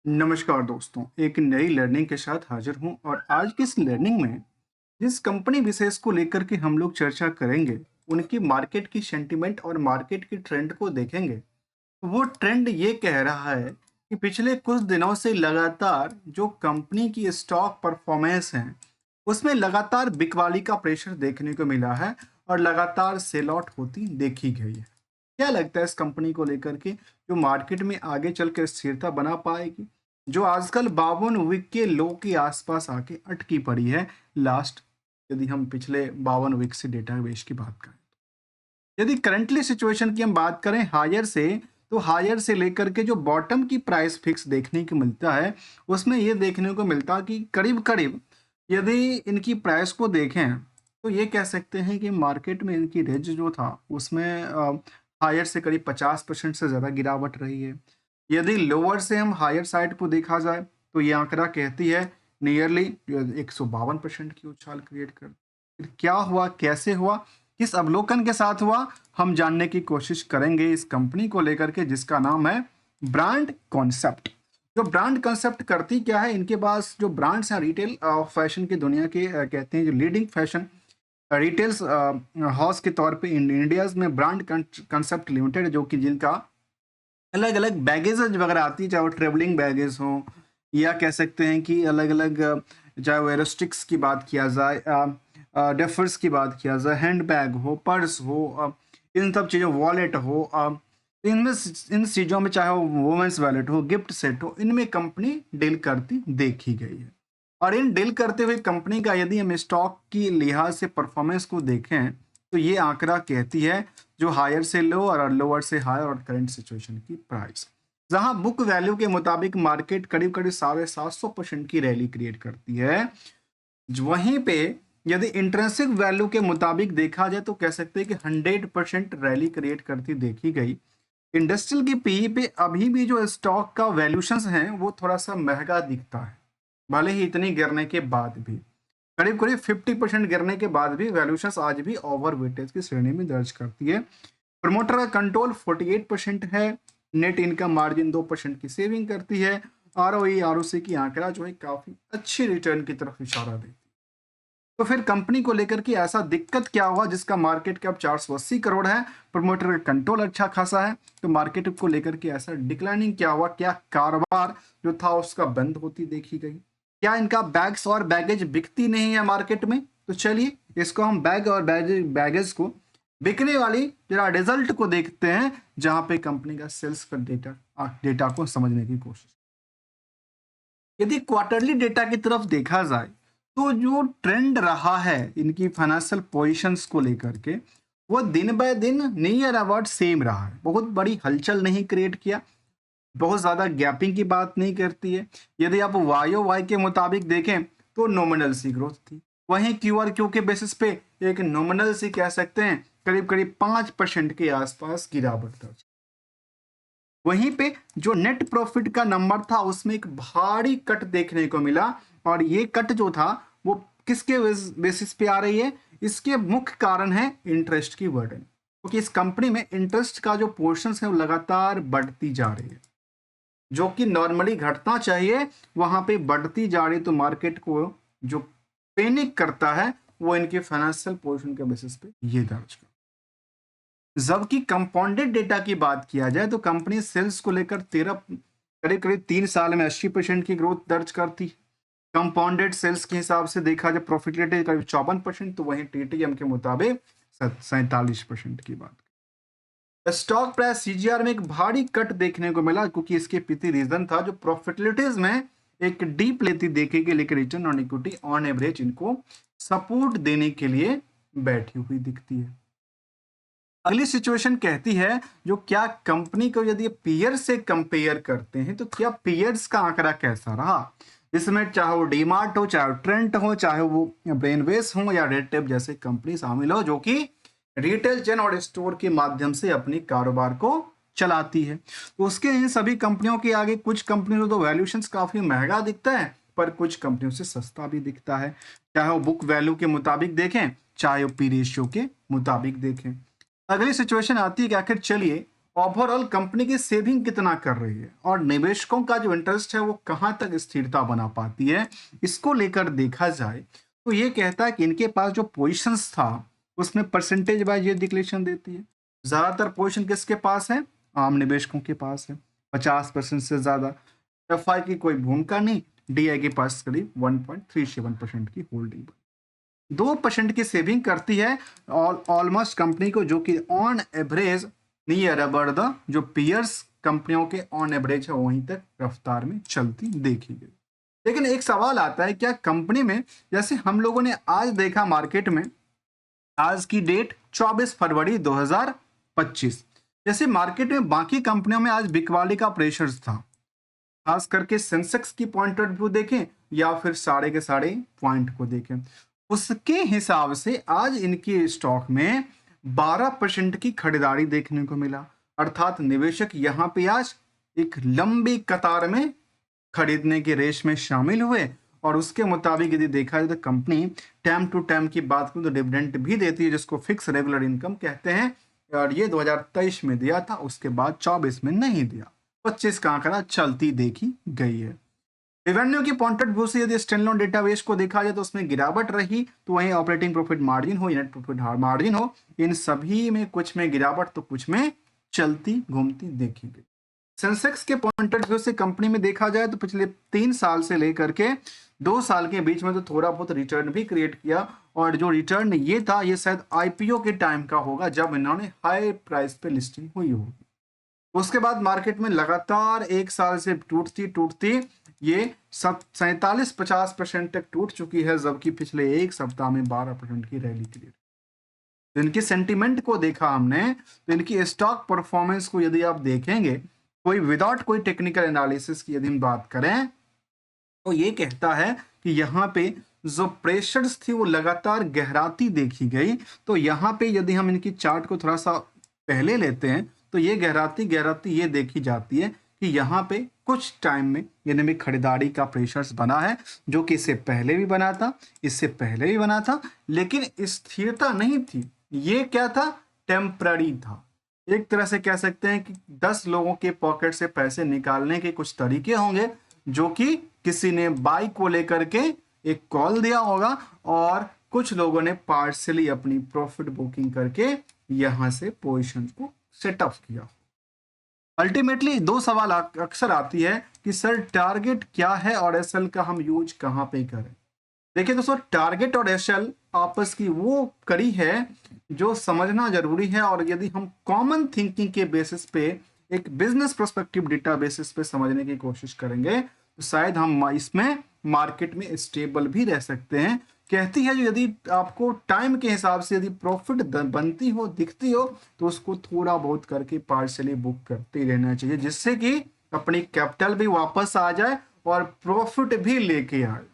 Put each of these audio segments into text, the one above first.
नमस्कार दोस्तों, एक नई लर्निंग के साथ हाजिर हूं और आज की इस लर्निंग में जिस कंपनी विशेष को लेकर के हम लोग चर्चा करेंगे, उनकी मार्केट की सेंटीमेंट और मार्केट की ट्रेंड को देखेंगे। वो ट्रेंड ये कह रहा है कि पिछले कुछ दिनों से लगातार जो कंपनी की स्टॉक परफॉर्मेंस है, उसमें लगातार बिकवाली का प्रेशर देखने को मिला है और लगातार सेल आउट होती देखी गई है। क्या लगता है इस कंपनी को लेकर के जो मार्केट में आगे चल कर स्थिरता बना पाएगी, जो आजकल 52 वीक के लो के आसपास आके अटकी पड़ी है। लास्ट यदि हम पिछले 52 वीक से डेटा बेस की बात करें, यदि करंटली सिचुएशन की हम बात करें हायर से, तो हायर से लेकर के जो बॉटम की प्राइस फिक्स देखने को मिलता है, उसमें ये देखने को मिलता है कि करीब करीब यदि इनकी प्राइस को देखें तो ये कह सकते हैं कि मार्केट में इनकी रेंज जो था उसमें हायर से करीब 50% से ज़्यादा गिरावट रही है। यदि लोअर से हम हायर साइड को देखा जाए तो ये आंकड़ा कहती है नियरली 152% की उछाल क्रिएट कर। फिर क्या हुआ, कैसे हुआ, किस अवलोकन के साथ हुआ, हम जानने की कोशिश करेंगे इस कंपनी को लेकर के जिसका नाम है ब्रांड कॉन्सेप्ट। जो ब्रांड कॉन्सेप्ट करती क्या है, इनके पास जो ब्रांड्स हैं रिटेल फैशन की दुनिया के कहते हैं जो लीडिंग फैशन रिटेल्स हाउस के तौर पे इंडियाज में ब्रांड कंसेप्ट लिमिटेड, जो कि जिनका अलग अलग बैगेज वगैरह आती है, चाहे वो ट्रेवलिंग बैगेज हो या कह सकते हैं कि अलग अलग चाहे वो एरोस्टिक्स की बात किया जाए, डेफर्स की बात किया जाए, हैंड बैग हो, पर्स हो, इन सब चीज़ों वॉलेट हो, इनमें इन चीज़ों में चाहे वो वुमेंस वॉलेट हो, गिफ्ट सेट हो, इनमें कंपनी डील करती देखी गई है। और इन डील करते हुए कंपनी का यदि हम स्टॉक की लिहाज से परफॉर्मेंस को देखें तो ये आंकड़ा कहती है जो हायर से लो और लोअर से हायर और करंट सिचुएशन की प्राइस, जहां बुक वैल्यू के मुताबिक मार्केट करीब करीब 750% की रैली क्रिएट करती है। वहीं पे यदि इंट्रिंसिक वैल्यू के मुताबिक देखा जाए तो कह सकते हैं कि 100% रैली क्रिएट करती देखी गई। इंडस्ट्रियल की पीई पे अभी भी जो स्टॉक का वैल्यूशंस हैं वो थोड़ा सा महंगा दिखता है, भले ही इतनी गिरने के बाद भी। करीब करीब 50% गिरने के बाद भी वैल्यूशंस आज भी ओवर वेटेज की श्रेणी में दर्ज करती है। प्रमोटर का कंट्रोल 48% है। नेट इनकम मार्जिन 2% की सेविंग करती है। आरओई आरओसी की आंकड़ा जो है काफी अच्छी रिटर्न की तरफ इशारा देती है। तो फिर कंपनी को लेकर के ऐसा दिक्कत क्या हुआ जिसका मार्केट कैप 480 करोड़ है, प्रमोटर का कंट्रोल अच्छा खासा है, तो मार्केट को लेकर के ऐसा डिक्लाइनिंग क्या हुआ, क्या कारोबार जो था उसका बंद होती देखी गई, क्या इनका बैग्स और बैगेज बिकती नहीं है मार्केट में। तो चलिए इसको हम बैग और बैगेज को बिकने वाली जरा रिजल्ट को देखते हैं, जहां पे कंपनी का सेल्स का डेटा को समझने की कोशिश। यदि क्वार्टरली डेटा की तरफ देखा जाए तो जो ट्रेंड रहा है इनकी फाइनेंशियल पोजीशंस को लेकर के, वो दिन बाय दिन नियर अबाउट सेम रहा है। बहुत बड़ी हलचल नहीं क्रिएट किया, बहुत ज़्यादा गैपिंग की बात नहीं करती है। यदि आप वाई वाई के मुताबिक देखें तो नॉमिनल सी ग्रोथ थी, वहीं क्यू आर क्यू के बेसिस पे एक नॉमिनल सी कह सकते हैं करीब करीब 5% के आसपास गिरावट दर्ज। वहीं पे जो नेट प्रॉफिट का नंबर था उसमें एक भारी कट देखने को मिला, और ये कट जो था वो किसके बेसिस पे आ रही है, इसके मुख्य कारण है इंटरेस्ट की बर्डन, क्योंकि इस कंपनी में इंटरेस्ट का जो पोर्शन है वो लगातार बढ़ती जा रही है, जो कि नॉर्मली घटना चाहिए वहां पे बढ़ती जा रही। तो मार्केट को जो पैनिक करता है वो इनके फाइनेंशियल पोर्शन के बेसिस पे ये दर्ज कर। जबकि कंपाउंडेड डेटा की बात किया जाए तो कंपनी सेल्स को लेकर 13 करीब करीब 3 साल में 80% की ग्रोथ दर्ज करती। कंपाउंडेड सेल्स के हिसाब से देखा जाए प्रॉफिटेबिलिटी करीब 54%, तो वहीं टीटीएम के मुताबिक 47% की बात। स्टॉक प्राइस सीजीआर में एक भारी कट देखने को मिला, क्योंकि इसके पीछे रीजन था जो प्रॉफिटेबिलिटीज में एक डीप लेती देखेगी, लेकिन return on equity on average इनको सपोर्ट देने के लिए बैठी हुई दिखती है। अगली सिचुएशन कहती है जो क्या कंपनी को यदि पीयर से कंपेयर करते हैं तो क्या पीयर्स का आंकड़ा कैसा रहा, इसमें चाहे वो डीमार्ट हो, चाहे वो ट्रेंट हो, चाहे वो ब्रेनवेस हो या रेड टेप जैसे कंपनी शामिल हो जो कि रिटेल चेन और स्टोर के माध्यम से अपनी कारोबार को चलाती है। तो उसके इन सभी कंपनियों के आगे कुछ कंपनियों तो वैल्यूएशंस काफी महंगा दिखता है, पर कुछ कंपनियों से सस्ता भी दिखता है, चाहे वो बुक वैल्यू के मुताबिक देखें, चाहे वो पी रेशियो के मुताबिक देखें। अगली सिचुएशन आती है कि आखिर चलिए ओवरऑल कंपनी की सेविंग कितना कर रही है और निवेशकों का जो इंटरेस्ट है वो कहाँ तक स्थिरता बना पाती है, इसको लेकर देखा जाए तो ये कहता है कि इनके पास जो पोजीशंस था उसमें परसेंटेज वाइज ये डिक्लेरेशन देती है। ज्यादातर पोजीशन किसके पास है? आम निवेशकों के पास है, 50% से ज्यादा। एफआई की कोई भूमिका नहीं, डीआई के पास करीब 1.37% की होल्डिंग, 2% की सेविंग करती है ऑलमोस्ट कंपनी को, जो कि on average near about the जो पीयर्स कंपनियों के ऑन एवरेज है वहीं तक रफ्तार में चलती देखी गई। लेकिन एक सवाल आता है, क्या कंपनी में जैसे हम लोगों ने आज देखा मार्केट में, आज की डेट 24 फरवरी 2025, जैसे मार्केट में बाकी कंपनियों में आज बिकवाली का प्रेशर था, खास करके सेंसेक्स की पॉइंट ऑफ व्यू देखें या फिर सारे के सारे पॉइंट को देखें, उसके हिसाब से आज इनके स्टॉक में 12% की खरीदारी देखने को मिला। अर्थात निवेशक यहां पे आज एक लंबी कतार में खरीदने के रेस में शामिल हुए। और उसके मुताबिक यदि देखा जाए तो कंपनी टाइम टू टाइम की बात करूं तो डिविडेंड भी देती है, जिसको फिक्स रेगुलर इनकम कहते हैं, और ये 2023 में दिया था, उसके बाद 24 में नहीं दिया, 25 का आंकड़ा चलती देखी गई है। रेवेन्यू की पॉइंट ऑफ व्यू से यदि स्टैंडअलोन डेटाबेस को देखा जाए तो उसमें गिरावट रही, तो वहीं ऑपरेटिंग प्रॉफिट मार्जिन हो या नेट प्रॉफिट मार्जिन हो, इन सभी में कुछ में गिरावट तो कुछ में चलती घूमती देखी गई। सेंसेक्स के पॉइंट ऑफ व्यू से कंपनी में देखा जाए तो पिछले 3 साल से लेकर के 2 साल के बीच में तो थोड़ा बहुत रिटर्न भी क्रिएट किया, और जो रिटर्न ये था ये शायद आईपीओ के टाइम का होगा जब इन्होंने हाई प्राइस पे लिस्टिंग हुई होगी। उसके बाद मार्केट में लगातार 1 साल से टूटती ये 47-50% तक टूट चुकी है, जबकि पिछले 1 सप्ताह में 12% की रैली क्रिएट। तो इनकी सेंटीमेंट को देखा हमने, तो इनकी स्टॉक परफॉर्मेंस को यदि आप देखेंगे, कोई विदाउट कोई टेक्निकल एनालिसिस की यदि हम बात करें तो ये कहता है कि यहाँ पे जो प्रेशर्स थी वो लगातार गहराती देखी गई। तो यहाँ पे यदि हम इनकी चार्ट को थोड़ा सा पहले लेते हैं तो ये गहराती ये देखी जाती है कि यहाँ पे कुछ टाइम में यानी में खरीदारी का प्रेशर्स बना है, जो कि इससे पहले भी बना था, लेकिन स्थिरता नहीं थी। ये क्या था? टेम्पररी था। एक तरह से कह सकते हैं कि 10 लोगों के पॉकेट से पैसे निकालने के कुछ तरीके होंगे, जो कि किसी ने बाई को लेकर के एक कॉल दिया होगा और कुछ लोगों ने पार्शियली अपनी प्रॉफिट बुकिंग करके यहां से पोजीशन को सेटअप किया। अल्टीमेटली 2 सवाल अक्सर आती है कि सर टारगेट क्या है और एसएल का हम यूज कहां पे करें। देखिए दोस्तों, टारगेट और एसएल आपस की वो कड़ी है जो समझना जरूरी है, और यदि हम कॉमन थिंकिंग के बेसिस पे एक बिजनेस प्रोस्पेक्टिव डेटा बेसिस पे समझने की कोशिश करेंगे तो शायद हम इसमें मार्केट में स्टेबल भी रह सकते हैं। कहती है जो यदि आपको टाइम के हिसाब से यदि प्रॉफिट बनती हो, दिखती हो, तो उसको थोड़ा बहुत करके पार्शियली बुक करते रहना चाहिए, जिससे कि अपनी कैपिटल भी वापस आ जाए और प्रॉफिट भी लेके आए।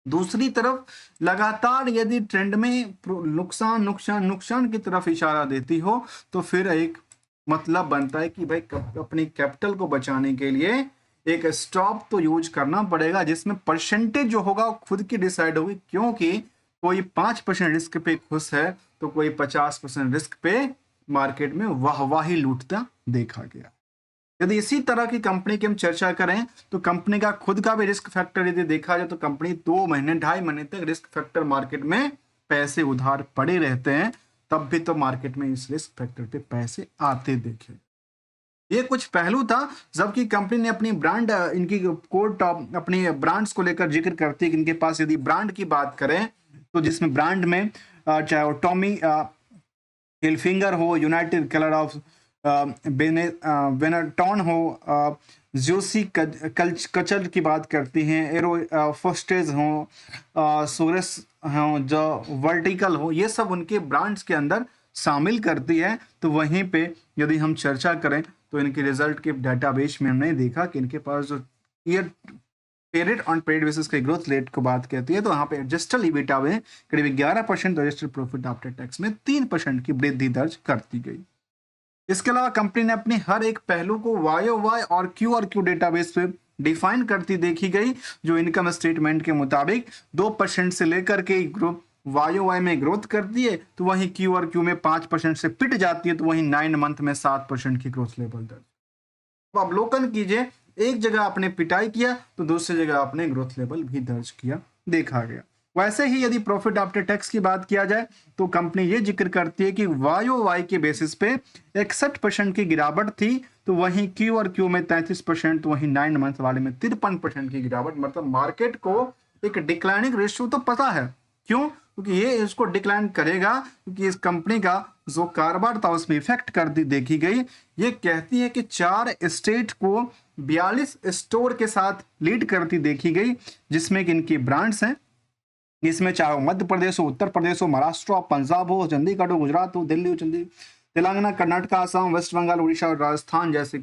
दूसरी तरफ लगातार यदि ट्रेंड में नुकसान की तरफ इशारा देती हो तो फिर एक मतलब बनता है कि भाई अपनी कैपिटल को बचाने के लिए एक स्टॉप तो यूज करना पड़ेगा, जिसमें परसेंटेज जो होगा वो खुद की डिसाइड होगी, क्योंकि कोई 5% रिस्क पे खुश है तो कोई 50% रिस्क पे मार्केट में वाहवाही लूटता देखा गया। यदि इसी तरह की कंपनी की हम चर्चा करें तो कंपनी का खुद का भी रिस्क फैक्टर यदि देखा जाए तो कंपनी 2 महीने 2.5 महीने तक रिस्क फैक्टर मार्केट में पैसे उधार पड़े रहते हैं, तब भी तो मार्केट में इस रिस्क फैक्टर पे पैसे आते देखे। ये कुछ पहलू था, जबकि कंपनी ने अपनी ब्रांड, इनकी कोर टॉप अपनी ब्रांड्स को लेकर जिक्र करती है कि इनके पास यदि ब्रांड की बात करें तो जिसमें ब्रांड में चाहे वो टॉमी हिलफिंगर हो, यूनाइटेड कलर ऑफ बेनेटॉन हो, जोसी कचर की बात करती हैं, एरो फोस्टेज हो, सोरेस हो, जो वर्टिकल हो, ये सब उनके ब्रांड्स के अंदर शामिल करती है। तो वहीं पे यदि हम चर्चा करें तो इनके रिजल्ट के डाटाबेस में हमने देखा कि इनके पास जो year period on period basis के ग्रोथ रेट को बात कहती है, तो यहाँ पे एडजस्टेड ईबिटा में करीब 11%, एडजस्टेड प्रॉफिट आफ्टर टैक्स में 3% की वृद्धि दर्ज करती गई। इसके अलावा कंपनी ने अपने हर एक पहलू को YOY और QRQ डेटाबेस पे डिफाइन करती देखी गई, जो इनकम स्टेटमेंट के मुताबिक 2% से लेकर के ग्रुप YOY में ग्रोथ करती है तो वहीं Q और Q में 5% से पिट जाती है, तो वहीं 9 मंथ में 7% की ग्रोथ लेवल दर्ज। तो अवलोकन कीजिए, एक जगह आपने पिटाई किया तो दूसरी जगह आपने ग्रोथ लेवल भी दर्ज किया, देखा गया। वैसे ही यदि प्रॉफिट आफ्टर टैक्स की बात किया जाए तो कंपनी ये जिक्र करती है कि YOY के बेसिस पे 61% की गिरावट थी, तो वहीं Q और Q में 33%, तो वहीं 9 मंथ वाले में 53% की गिरावट। मतलब मार्केट को एक डिक्लाइनिंग रेशियो तो पता है, क्यों? क्योंकि ये इसको डिक्लाइन करेगा, क्योंकि इस कंपनी का जो कारोबार था उसमें इफेक्ट कर दी देखी गई। ये कहती है कि 4 स्टेट को 42 स्टोर के साथ लीड करती देखी गई, जिसमें कि इनकी ब्रांड्स हैं, इसमें चाहे वो मध्य प्रदेश हो, उत्तर प्रदेश हो, महाराष्ट्र हो, पंजाब हो, चंडीगढ़ हो, गुजरात हो, दिल्ली हो, तेलंगाना, कर्नाटक, असम, वेस्ट बंगाल, उड़ीसा और राजस्थान जैसे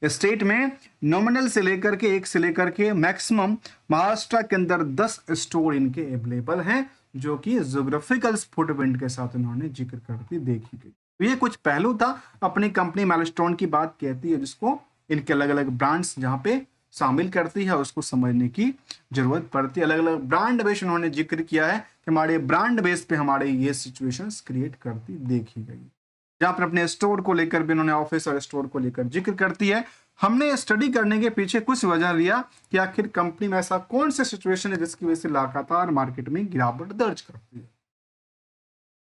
स्टेट में नॉमिनल से लेकर के 1 से लेकर के मैक्सिमम महाराष्ट्र के अंदर 10 स्टोर इनके अवेलेबल हैं, जो कि ज्योग्राफिकल फुटप्रिंट के साथ उन्होंने जिक्र करती देखी गई। तो ये कुछ पहलू था, अपनी कंपनी माइलस्टोन की बात कहती है, जिसको इनके अलग अलग ब्रांड्स जहां पे शामिल करती है उसको समझने की जरूरत पड़ती है। अलग अलग ब्रांड बेस उन्होंने जिक्र किया है कि हमारे ब्रांड बेस पे हमारे ये सिचुएशंस क्रिएट करती देखी गई, जहां पर अपने स्टोर को लेकर भी उन्होंने ऑफिस और स्टोर को लेकर जिक्र करती है। हमने स्टडी करने के पीछे कुछ वजह लिया कि आखिर कंपनी में ऐसा कौन सा सिचुएशन है जिसकी वजह से लगातार मार्केट में गिरावट दर्ज करती है।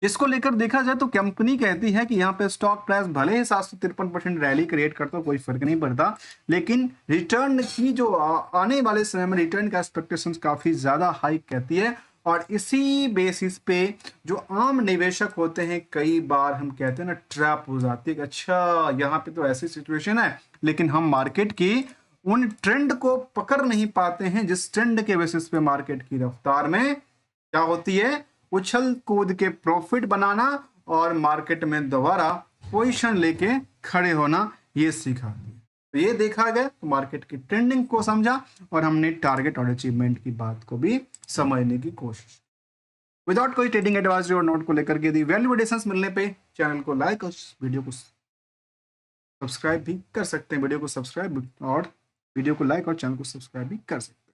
इसको लेकर देखा जाए तो कंपनी कहती है कि यहाँ पे स्टॉक प्राइस भले ही 753% रैली क्रिएट करता हो, कोई फर्क नहीं पड़ता, लेकिन रिटर्न की जो आने वाले समय में रिटर्न का एक्सपेक्टेशंस काफी ज्यादा हाई कहती है। और इसी बेसिस पे जो आम निवेशक होते हैं, कई बार हम कहते हैं ना ट्रैप हो जाती है कि अच्छा यहाँ पे तो ऐसी सिचुएशन है, लेकिन हम मार्केट की उन ट्रेंड को पकड़ नहीं पाते हैं जिस ट्रेंड के बेसिस पे मार्केट की रफ्तार में क्या होती है, उछल कूद के प्रॉफिट बनाना और मार्केट में दोबारा पोजीशन लेके खड़े होना, ये सिखाती है। तो ये देखा गया, तो मार्केट की ट्रेंडिंग को समझा और हमने टारगेट और अचीवमेंट की बात को भी समझने की कोशिश। विदाउट कोई ट्रेडिंग एडवाइजरी और नोट को लेकर के यदि वैल्यू एडिशंस मिलने पे चैनल को लाइक और वीडियो को सब्सक्राइब भी कर सकते हैं, वीडियो को सब्सक्राइब और वीडियो को लाइक और चैनल को सब्सक्राइब भी कर सकते हैं।